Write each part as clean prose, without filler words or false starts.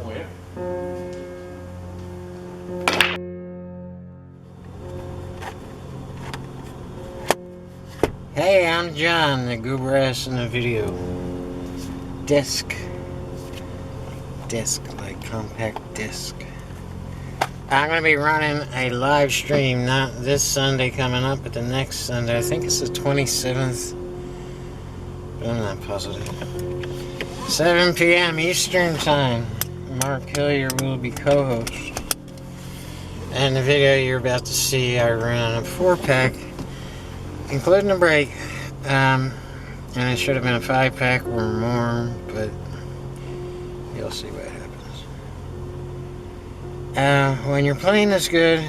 Oh, yeah. Hey, I'm John, the goober ass in the video. Disque, like compact disc. I'm going to be running a live stream, not this Sunday coming up, but the next Sunday. I think it's the 27th, but I'm not positive. 7 p.m. Eastern Time. Mark Hillier will be co-host. And the video you're about to see, I ran a 4-pack, including a break. And it should have been a 5-pack or more, but you'll see what happens. When you're playing this good,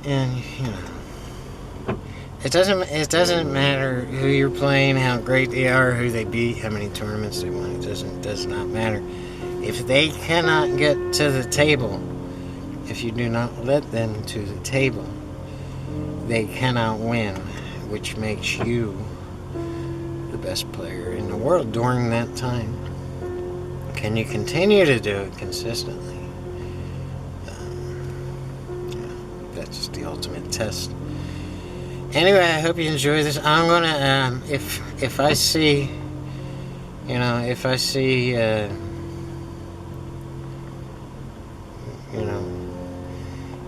and you know, it doesn't matter who you're playing, how great they are, who they beat, how many tournaments they won. It does not matter. If they cannot get to the table, if you do not let them to the table, they cannot win, which makes you the best player in the world during that time. Can you continue to do it consistently? That's the ultimate test. Anyway, I hope you enjoy this. I'm gonna, if I see, if I see,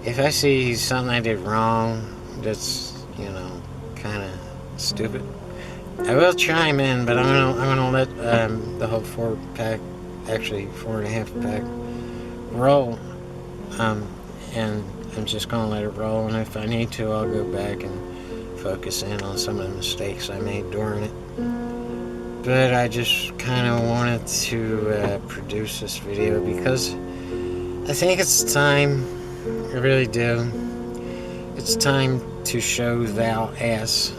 if I see something I did wrong that's, kind of stupid, I will chime in, but I'm gonna let the whole 4-pack, actually 4.5-pack, roll, and I'm just gonna let it roll. And if I need to, I'll go back and focus in on some of the mistakes I made during it. But I just kind of wanted to produce this video because I think it's time. I really do. It's time to show thou ass.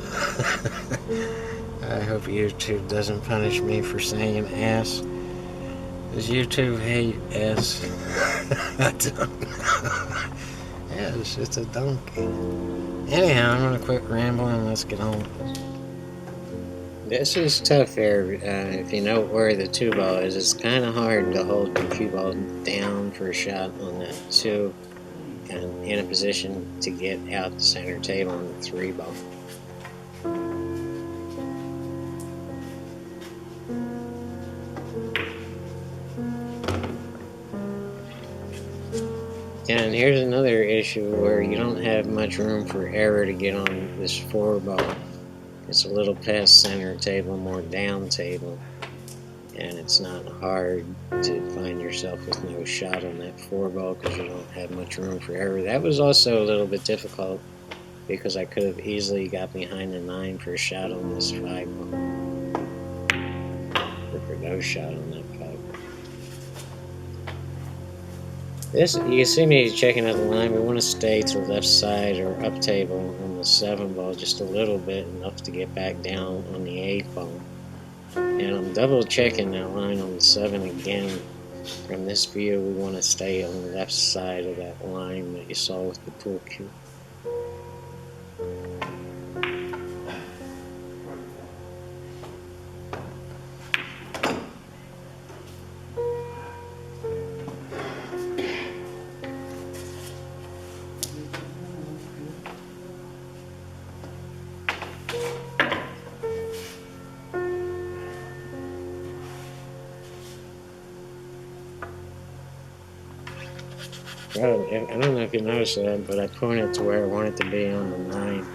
I hope YouTube doesn't punish me for saying ass. Does YouTube hate ass? I don't know. Yeah, it's a donkey. Anyhow, I'm gonna quit rambling. Let's get on with this. This is tough here. If you know where the 2-ball is, it's kind of hard to hold the cue ball down for a shot on that 2 and in a position to get out the center table on the 3-ball. And here's another issue where you don't have much room for error to get on this 4-ball. It's a little past center table, more down table, and it's not hard to find yourself with no shot on that 4-ball because you don't have much room for error. That was also a little bit difficult because I could have easily got behind the 9 for a shot on this 5-ball, or for no shot on that 5-ball. This, you can see me checking out the line. We want to stay to the left side or up table on the 7-ball just a little bit, enough to get back down on the 8-ball. And I'm double checking that line on the 7 again. From this view, we want to stay on the left side of that line that you saw with the pool cue. Well, I don't know if you noticed that, but I pointed to where I want it to be on the 9.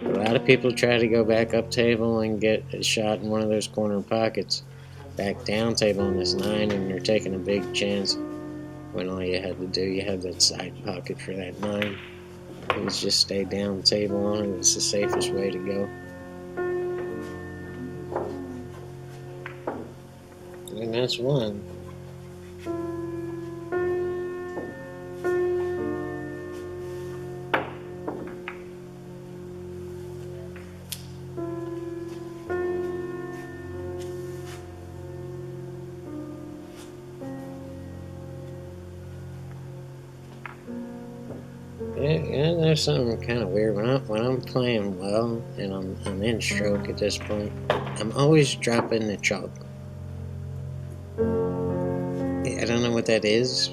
A lot of people try to go back up table and get a shot in one of those corner pockets. Back down table on this 9, and you're taking a big chance when all you had to do, you had that side pocket for that 9. It was just stay down table on it. It's the safest way to go. And that's one. Yeah, have something kind of weird when I'm playing well and I'm in stroke at this point. I'm always dropping the chalk. I don't know what that is.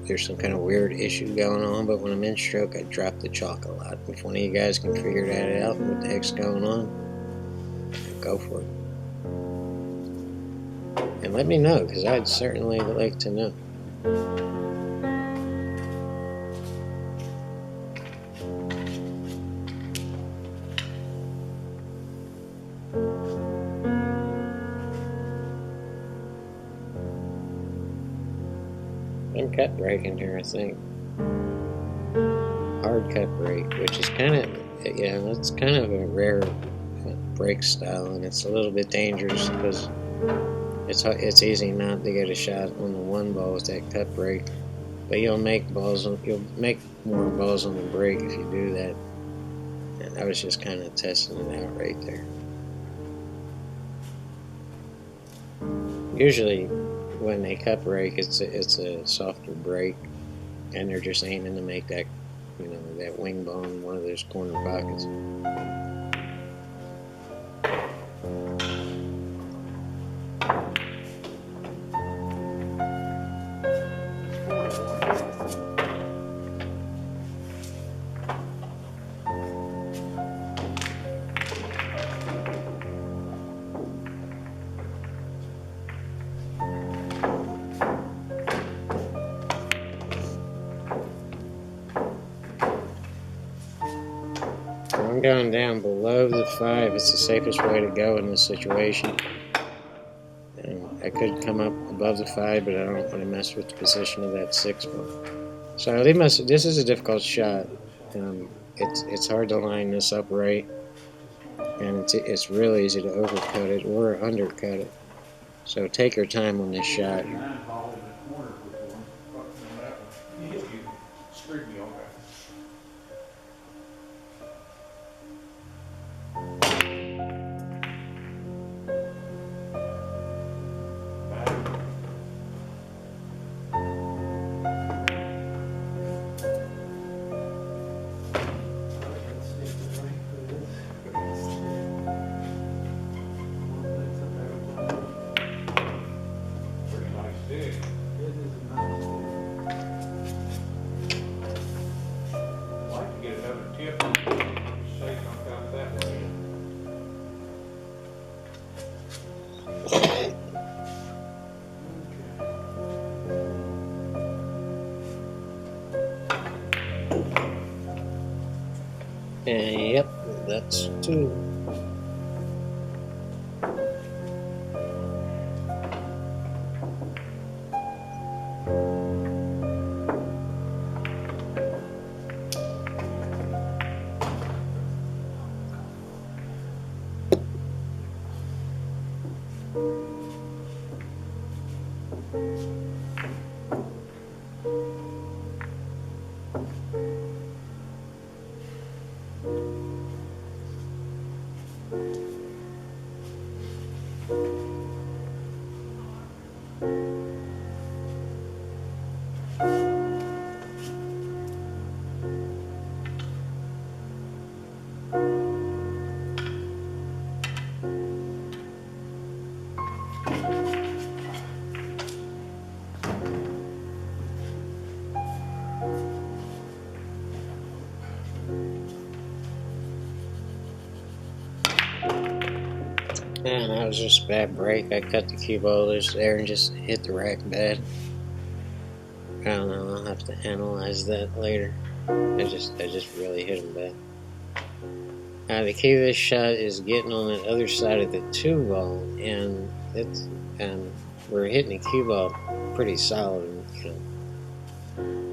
There's some kind of weird issue going on, but when I'm in stroke, I drop the chalk a lot. If one of you guys can figure that out, what the heck's going on, go for it. And let me know, because I'd certainly like to know. I'm cut breaking here, I think. Hard cut break, which is kind of, yeah, that's kind of a rare break style, and it's a little bit dangerous because it's easy not to get a shot on the one ball with that cut break, but you'll make more balls on the break if you do that. And I was just kind of testing it out right there. Usually, when they cut break, it's a softer break, and they're just aiming to make that, that wing ball in one of those corner pockets. I'm going down below the 5. It's the safest way to go in this situation. And I could come up above the 5, but I don't want to mess with the position of that 6 ball. So this is a difficult shot. It's hard to line this up right, and it's really easy to overcut it or undercut it. So take your time on this shot. And yep, that's 2. Man, that was just a bad break. I cut the cue ball loose there and just hit the rack bad. I don't know, I'll have to analyze that later. I just really hit him bad. The key to this shot is getting on the other side of the 2 ball, and we're hitting the cue ball pretty solid.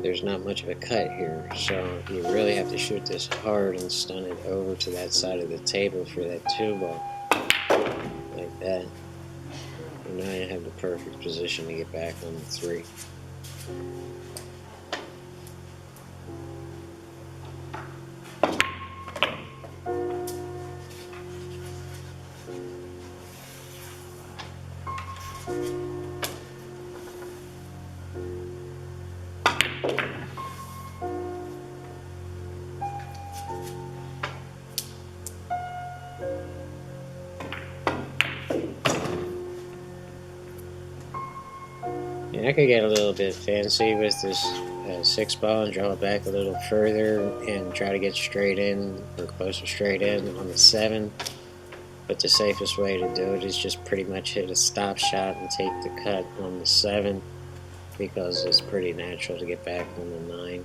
There's not much of a cut here, so you really have to shoot this hard and stun it over to that side of the table for that 2 ball. Like that. And now you have the perfect position to get back on the 3. And I could get a little bit fancy with this 6 ball and draw it back a little further and try to get straight in or close to straight in on the 7. But the safest way to do it is just pretty much hit a stop shot and take the cut on the 7, because it's pretty natural to get back on the 9.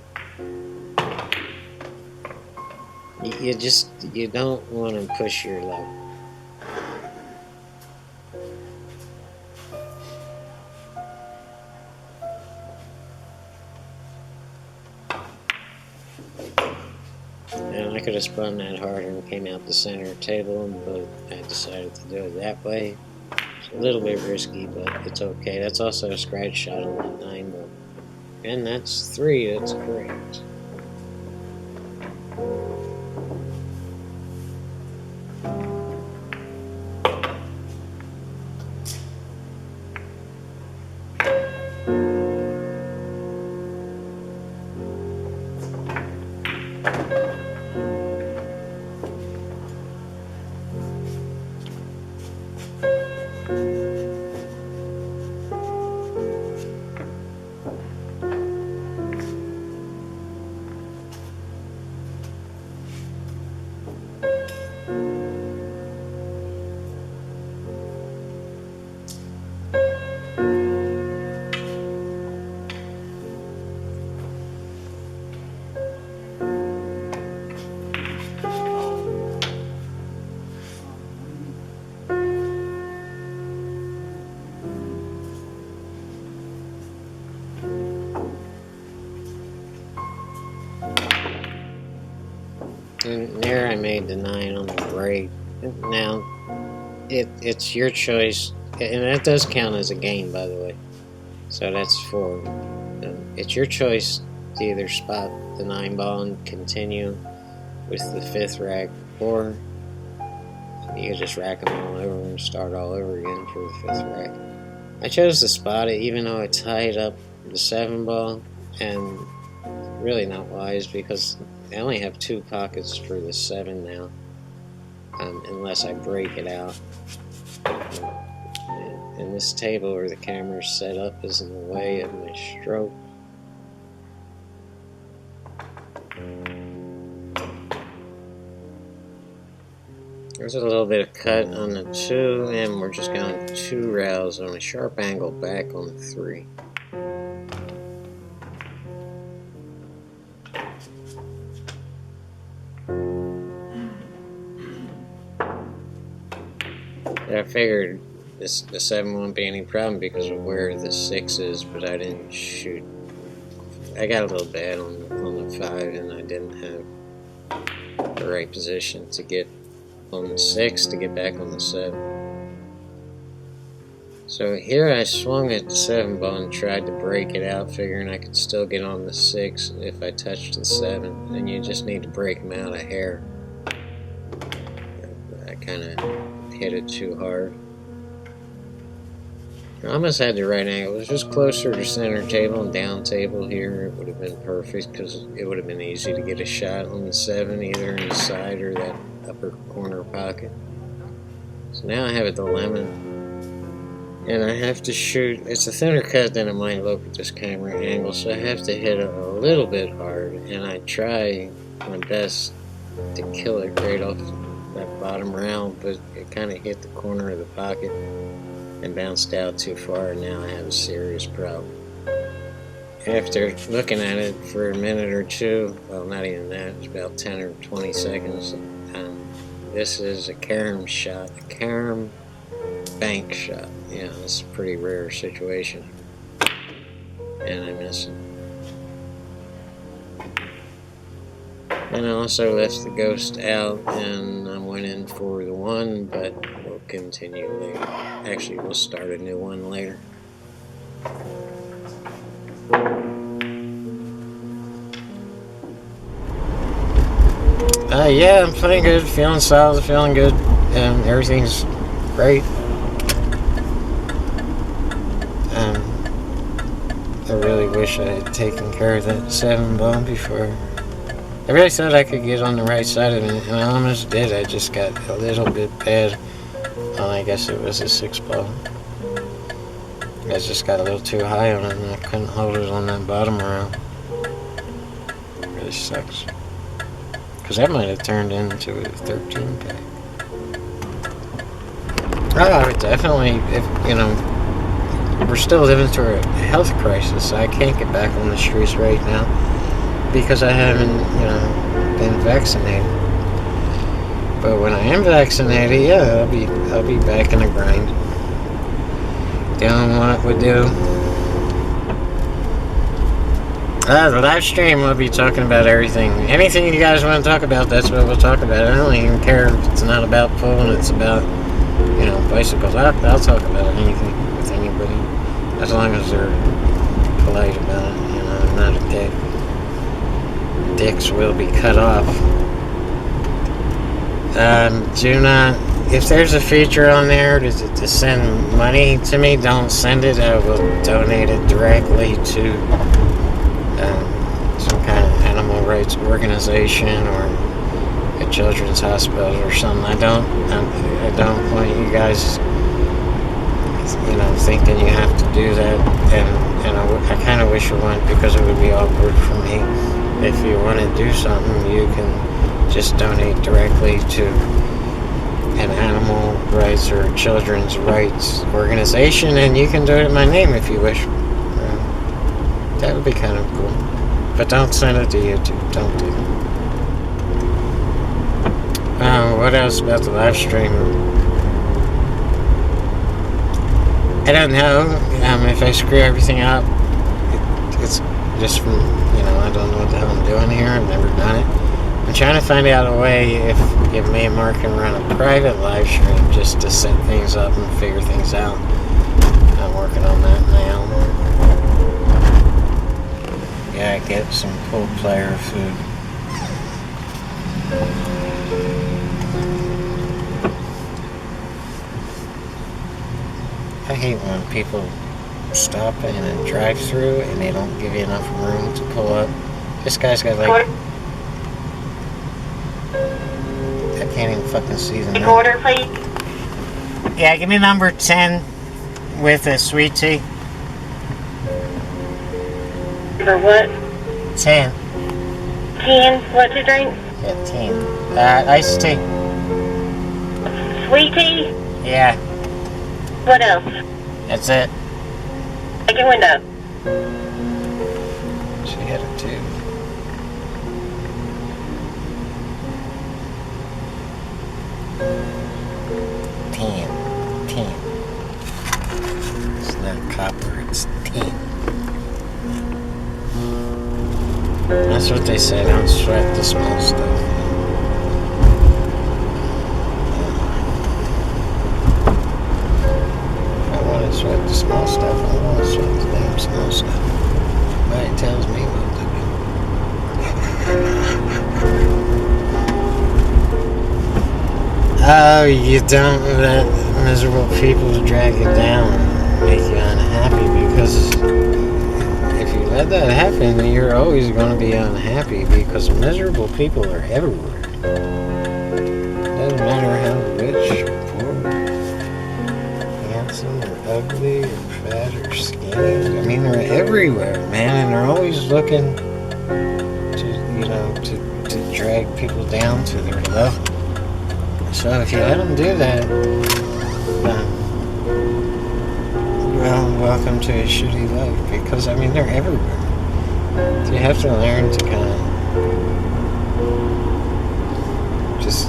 You don't want to push your luck. And I could have spun that harder and came out the center table, but I decided to do it that way. It's a little bit risky, but it's okay. That's also a scratch shot on that 9 ball. And that's 3, that's correct. And there I made the 9 on the break. Now, it's your choice, and that does count as a game, by the way. So that's 4. It's your choice to either spot the 9 ball and continue with the 5th rack, or you can just rack them all over and start all over again for the 5th rack. I chose to spot it even though I tied up the 7 ball, and really not wise because I only have 2 pockets for the 7 now, unless I break it out. And this table where the camera is set up is in the way of my stroke. There's a little bit of cut on the 2, and we're just going 2 rows on a sharp angle back on the 3. I figured the 7 won't be any problem because of where the 6 is, but I didn't shoot. I got a little bad on the 5, and I didn't have the right position to get on the 6 to get back on the 7. So here I swung at the 7 ball and tried to break it out, figuring I could still get on the 6 if I touched the 7, and you just need to break them out a hair. I kind of hit it too hard. I almost had the right angle. It was just closer to center table and down table here. It would have been perfect because it would have been easy to get a shot on the 7, either in the side or that upper corner pocket. So now I have a dilemma, and I have to shoot. It's a thinner cut than it might look at this camera angle, so I have to hit it a little bit hard, and I try my best to kill it right off that bottom round, but it kind of hit the corner of the pocket and bounced out too far, and now I have a serious problem. After looking at it for a minute or two, well, not even that, it's about 10 or 20 seconds, this is a carom shot, a carom bank shot. Yeah, it's a pretty rare situation, and I miss it. And I also left the ghost out, and I went in for the 1, but we'll continue later. Actually, we'll start a new one later. Yeah, I'm playing good, feeling solid, feeling good, and everything's great. I really wish I had taken care of that 7 ball before. I really thought I could get on the right side of it, and I almost did. I just got a little bit bad. I guess it was a 6 ball. I just got a little too high on it and I couldn't hold it on that bottom round. It really sucks. Because that might have turned into a 13 pack. Oh, I would definitely, if, you know, we're still living through a health crisis. I can't get back on the streets right now because I haven't, you know, been vaccinated. But when I am vaccinated, yeah, I'll be back in the grind. Doing what we do. The live stream will be talking about everything. Anything you guys want to talk about, that's what we'll talk about. I don't even care if it's not about pulling, it's about, you know, bicycles. I'll talk about anything with anybody. As long as they're polite about it, you know, I'm not a dick. Dicks will be cut off. Do not, if there's a feature on there to send money to me, don't send it. I will donate it directly to some kind of animal rights organization or a children's hospital or something. I don't want you guys, you know, thinking you have to do that. And I kind of wish you wouldn't, because it would be awkward for me. If you want to do something, you can just donate directly to an animal rights or children's rights organization, and you can do it in my name if you wish. That would be kind of cool. But don't send it to YouTube. Don't do that. What else about the live stream? I don't know. If I screw everything up, it's just from, you know, I don't know what the hell I'm doing here. I've never done it. I'm trying to find out a way if me and Mark can run a private live stream just to set things up and figure things out. I'm working on that now. Yeah, get some pool player food. I hate when people stop in a drive-through and they don't give you enough room to pull up. This guy's got like, I can't even fucking see the number. Order, please. Yeah, give me number 10 with a sweet tea. For what? 10. 10. What to drink? Yeah, 10. Iced tea. Sweet tea? Yeah. What else? That's it. Take your window. She had a 2. Ten. It's not copper, it's tin. That's what they say, don't sweat the small stuff. If I want to sweat the small stuff, I want to sweat the damn small stuff. Nobody tells me what to do. Oh, you don't let miserable people drag you down and make you unhappy, because if you let that happen, you're always going to be unhappy, because miserable people are everywhere. Doesn't matter how rich or poor, handsome or ugly or fat or skinny. I mean, they're everywhere, man, and they're always looking to, you know, to drag people down to their level. So if you let them do that, well, welcome to a shitty life, because, I mean, they're everywhere. So you have to learn to kind of just,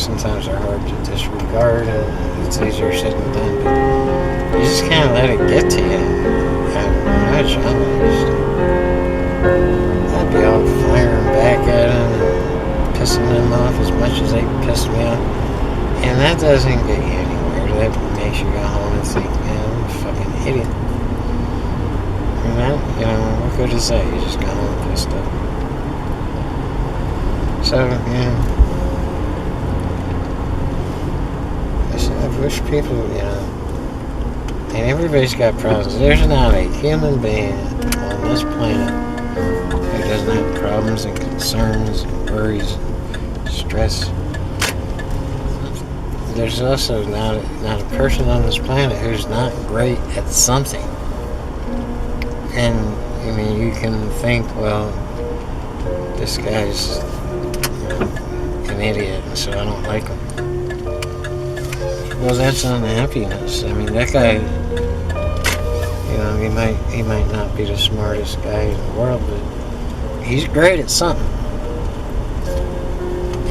sometimes they're hard to disregard, and it's easier said than done, but you just kind of let it get to you. And when I was young, I'd be all firing back at them, pissing them off as much as they pissed me off, and that doesn't get you anywhere. That makes you go home and think, man, I'm a fucking idiot. And that, you know, what good is that? You just go home pissed off. So, yeah. I wish people, you know, and everybody's got problems. There's not a human being on this planet who doesn't have problems and concerns and worries, stress. there's also not a person on this planet who's not great at something. And I mean, you can think, well, this guy's an idiot, and so I don't like him. Well, that's unhappiness. I mean, that guy, you know, he might not be the smartest guy in the world, but he's great at something.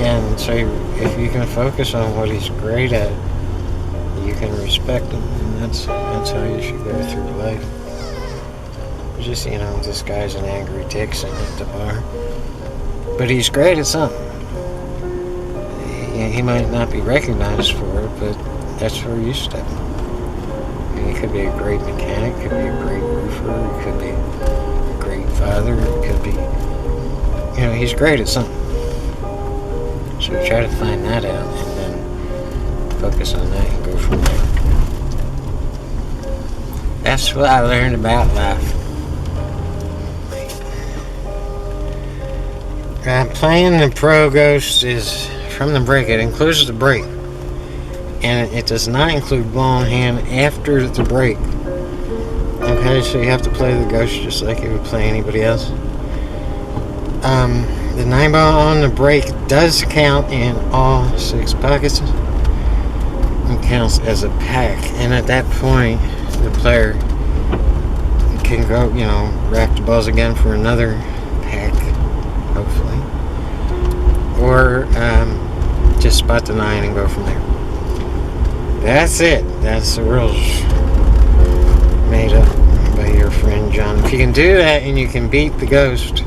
And so if you can focus on what he's great at, you can respect him, and that's how you should go through life. Just, you know, this guy's an angry Dixon at the bar, but he's great at something. He might not be recognized for it, but that's where you step. And he could be a great mechanic, could be a great roofer, could be a great father, could be, you know, he's great at something. So try to find that out and then focus on that and go from there. That's what I learned about life. Playing the Pro Ghost is from the break. It includes the break. And it does not include ball in hand after the break. Okay, so you have to play the Ghost just like you would play anybody else. The 9-ball on the break does count in all 6 pockets. It counts as a pack. And at that point, the player can go, you know, rack the balls again for another pack, hopefully. Or just spot the 9 and go from there. That's it. That's the rules made up by your friend John. If you can do that and you can beat the Ghost,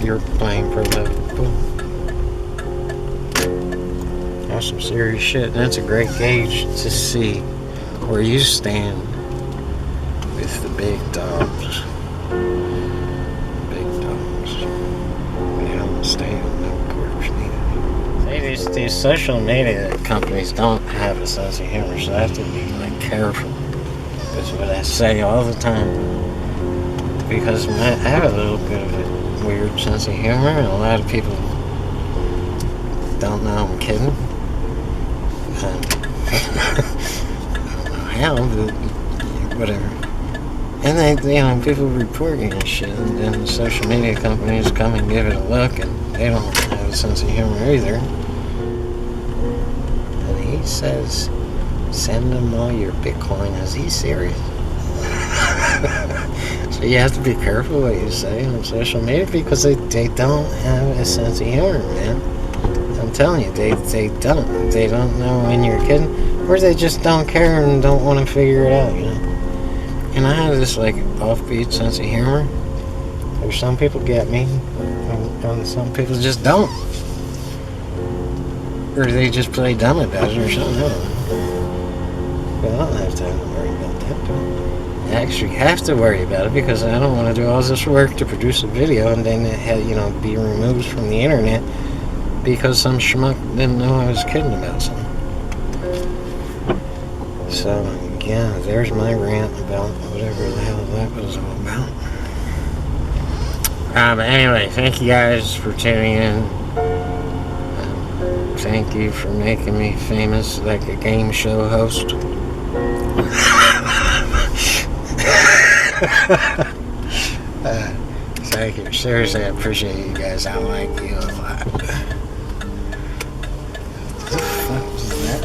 you're playing pro level pool. That's some serious shit. That's a great gauge to see where you stand with the big dogs. Big dogs. They don't stay on no quarters neither. See, these social media companies don't have a sense of humor, so I have to be like careful. That's what I say all the time. Because I have a little bit of a weird sense of humor, and a lot of people don't know I'm kidding. I don't know how, but whatever. And they, you know, people report you and shit, and then the social media companies come and give it a look, and they don't have a sense of humor either. And he says, send them all your Bitcoin. Is he serious? So you have to be careful what you say on social media, because they don't have a sense of humor, man. I'm telling you, they don't. They don't know when you're kidding, or they just don't care and don't want to figure it out, you know. And I have this like offbeat sense of humor. There's some people get me, and some people just don't, or they just play dumb about it or something. I don't know. But I don't have time to worry about that. I actually have to worry about it because I don't want to do all this work to produce a video and then it had, you know, be removed from the internet because some schmuck didn't know I was kidding about something. So, yeah, there's my rant about whatever the hell that was all about. But anyway, thank you guys for tuning in. Thank you for making me famous like a game show host. Thank you. Seriously, I appreciate you guys. I like you a lot. What the fuck was that?